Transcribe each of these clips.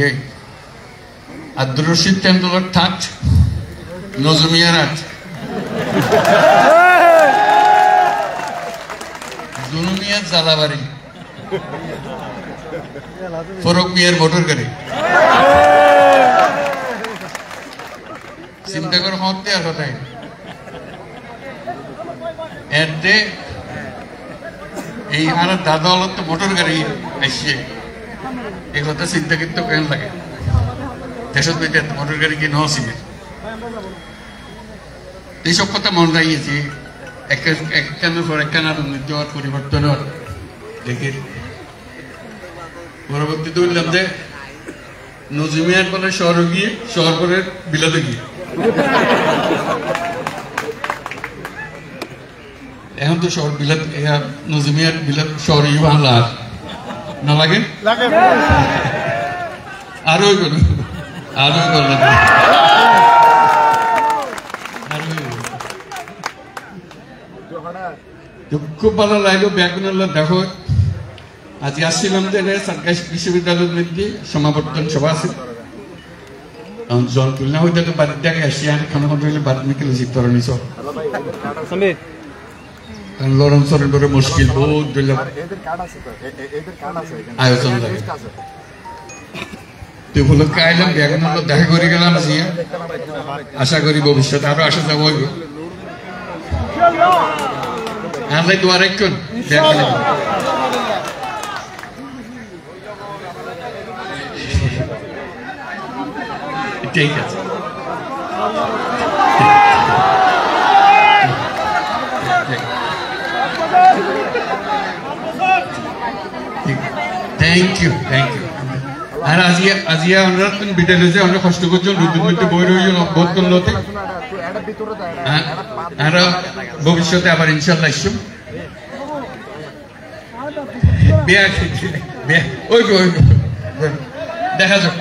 যে আব্দুর রশিদ তেন্দুলকর ঠাট নজমিয়ার আট জুনুমিয়ার জালাবাড়ি ফরক মিয়ার মোটর গাড়ি চিন্তা করে হতে আর কথাই এতে এই আর দাদা হল তো মোটর গাড়ি আসছে এই কথা চিন্তা করতে কেন লাগে দেশত বইতে মোটর গাড়ি কি নসিবে এইসব কথা মনে রাখিয়েছি একখানের পর একখান উন্নতি হওয়ার পরিবর্তন হওয়ার দেখে পরবর্তীতে বললাম যে নজমিয়ার বলে শহর গিয়ে শহর পরে বিলাতে গিয়ে এখন তো শহর বিলাত নজমিয়ার বিলাত শহর বাংলা না লাগে আরো গেল খুব ভালো লাগলো ব্যাকুল দেখো আজকে আসছিলাম যে সরকারি বিশ্ববিদ্যালয়ের মধ্যে সমাবর্তন সভা আছে জন তুলনা হইতে তো বাড়ির দেখে আসছি আর খানা খান হইলে বাড়ির মিকে লুচি তর নিছ লরম সরের বড় মুশকিল বহুত দিলাম আয়োজন লাগে তো বলো কাইলাম ব্যাকুল দেখা করে গেলাম আশা করি ভবিষ্যতে আরো আসা যাবো আমরা তো আরেকজন ঠিক আছে থ্যাংক ইউ আর আজিয়া আমরা বিদ্যালয় যে আমরা কষ্ট করছেন রুদ্র মধ্যে বই রয়েছেন বোধ করলোতে আর ভবিষ্যতে আবার ইনশাল্লাহ ইসুম ওই দেখা যাক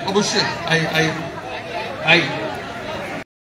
অবশ্যই